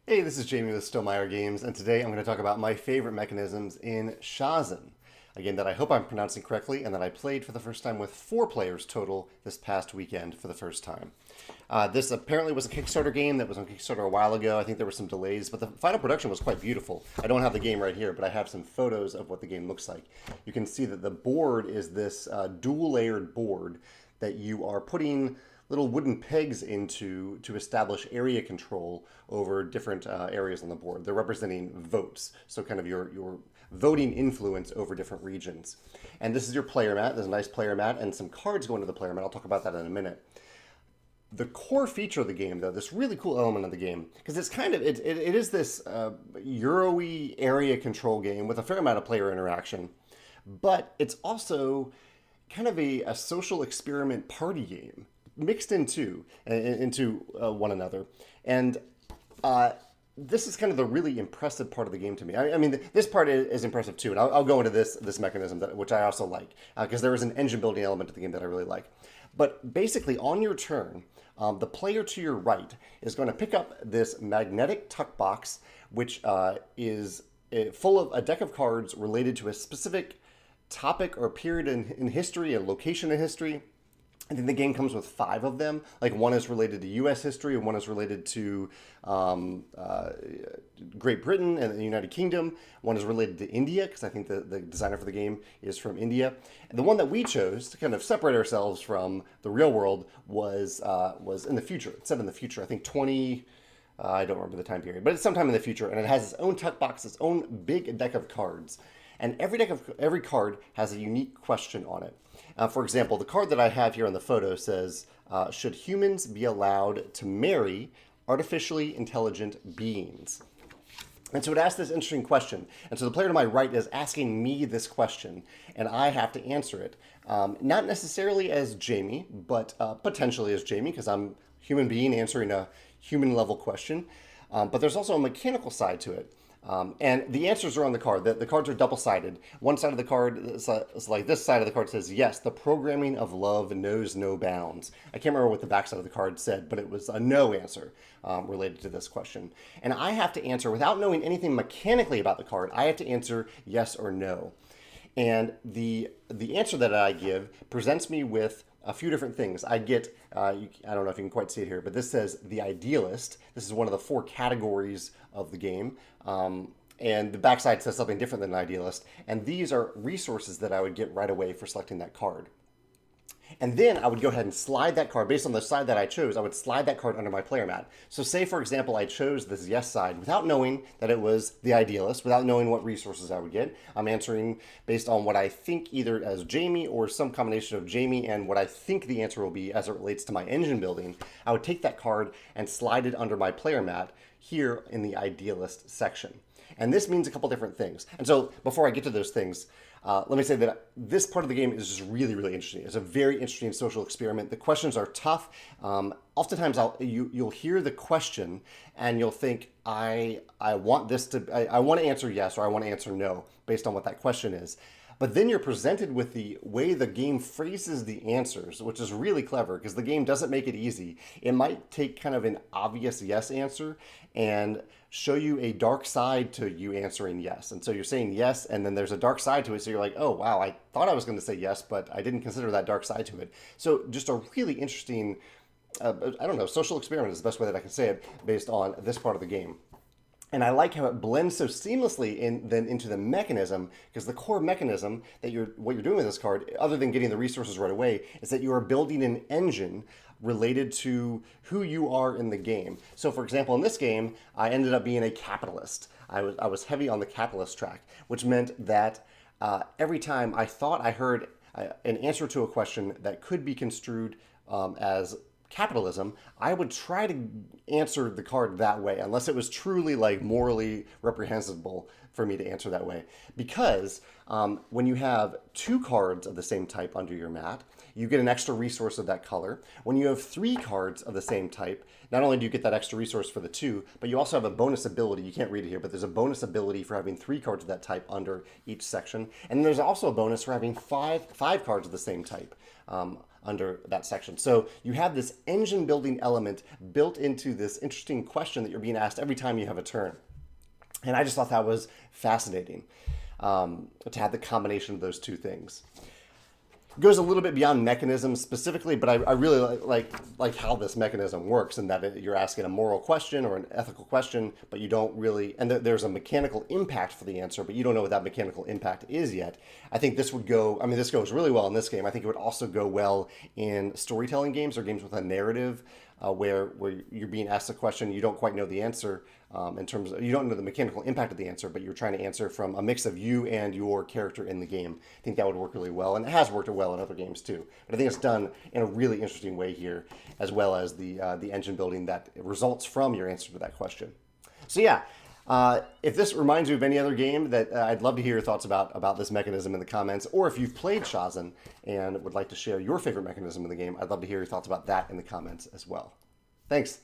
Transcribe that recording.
Hey, this is Jamey with Stonemeyer Games, and today I'm going to talk about my favorite mechanisms in SHASN, a game that I hope I'm pronouncing correctly and that I played for the first time with 4 players total this past weekend for the first time. This apparently was a Kickstarter game that was on Kickstarter a while ago. I think there were some delays, but the final production was quite beautiful. I don't have the game right here, but I have some photos of what the game looks like. You can see that the board is this dual-layered board that you are putting little wooden pegs into to establish area control over different areas on the board. They're representing votes, so kind of your voting influence over different regions. And this is your player mat. There's a nice player mat and some cards go into the player mat. I'll talk about that in a minute. The core feature of the game, though, this really cool element of the game, because it's kind of it is this Euro-y area control game with a fair amount of player interaction, but it's also kind of a social experiment party game mixed into one another. And this is kind of the really impressive part of the game to me. I mean, this part is impressive too, and I'll go into this mechanism, which I also like, because there is an engine building element to the game that I really like. But basically, on your turn, the player to your right is going to pick up this magnetic tuck box, which is full of a deck of cards related to a specific topic or period in history, a location in history. I think the game comes with 5 of them. Like, one is related to U.S. history, and one is related to Great Britain and the United Kingdom. One is related to India, because I think the designer for the game is from India. And the one that we chose to kind of separate ourselves from the real world was in the future. It's set in the future. I think 20. I don't remember the time period, but it's sometime in the future, and it has its own tuck box, its own big deck of cards. And every card has a unique question on it. For example, the card that I have here on the photo says, should humans be allowed to marry artificially intelligent beings? And so it asks this interesting question. And so the player to my right is asking me this question, and I have to answer it. Not necessarily as Jamey, but potentially as Jamey, because I'm a human being answering a human level question. But there's also a mechanical side to it. And the answers are on the card. The cards are double-sided. One side of the card is like this side of the card says, yes, the programming of love knows no bounds. I can't remember what the back side of the card said, but it was a no answer related to this question. And I have to answer, without knowing anything mechanically about the card, I have to answer yes or no. And the answer that I give presents me with a few different things. I get, I don't know if you can quite see it here, but this says the idealist. This is one of the 4 categories of the game. And the backside says something different than an idealist. And these are resources that I would get right away for selecting that card. And then I would go ahead and slide that card, based on the side that I chose, I would slide that card under my player mat. So say, for example, I chose this yes side without knowing that it was the idealist, without knowing what resources I would get. I'm answering based on what I think, either as Jamey or some combination of Jamey and what I think the answer will be as it relates to my engine building. I would take that card and slide it under my player mat here in the idealist section. And this means a couple different things. And so before I get to those things, let me say that this part of the game is just really, really interesting. It's a very interesting social experiment. The questions are tough. Oftentimes, you'll hear the question and you'll think, I want to answer yes or I want to answer no based on what that question is. But then you're presented with the way the game phrases the answers, which is really clever because the game doesn't make it easy. It might take kind of an obvious yes answer and show you a dark side to you answering yes. And so you're saying yes, and then there's a dark side to it. So you're like, oh, wow, I thought I was going to say yes, but I didn't consider that dark side to it. So just a really interesting, I don't know, social experiment is the best way that I can say it based on this part of the game. And I like how it blends so seamlessly into the mechanism, because the core mechanism that what you're doing with this card, other than getting the resources right away, is that you are building an engine related to who you are in the game. So, for example, in this game, I ended up being a capitalist. I was heavy on the capitalist track, which meant that every time I thought I heard an answer to a question that could be construed as capitalism, I would try to answer the card that way, unless it was truly like morally reprehensible for me to answer that way. Because when you have 2 cards of the same type under your mat, you get an extra resource of that color. When you have 3 cards of the same type, not only do you get that extra resource for the 2, but you also have a bonus ability. You can't read it here, but there's a bonus ability for having 3 cards of that type under each section. And then there's also a bonus for having five cards of the same type under that section. So you have this engine building element built into this interesting question that you're being asked every time you have a turn. And I just thought that was fascinating to have the combination of those 2 things. It goes a little bit beyond mechanisms specifically, but I really like how this mechanism works, and that you're asking a moral question or an ethical question, but you don't really, and there's a mechanical impact for the answer, but you don't know what that mechanical impact is yet. I think this would go, I mean, this goes really well in this game. I think it would also go well in storytelling games or games with a narrative where you're being asked a question, you don't quite know the answer in terms of, you don't know the mechanical impact of the answer, but you're trying to answer from a mix of you and your character in the game. I think that would work really well, and it has worked well in other games too. But I think it's done in a really interesting way here, as well as the engine building that results from your answer to that question. So yeah, if this reminds you of any other game, that I'd love to hear your thoughts about this mechanism in the comments, or if you've played SHASN and would like to share your favorite mechanism in the game, I'd love to hear your thoughts about that in the comments as well. Thanks.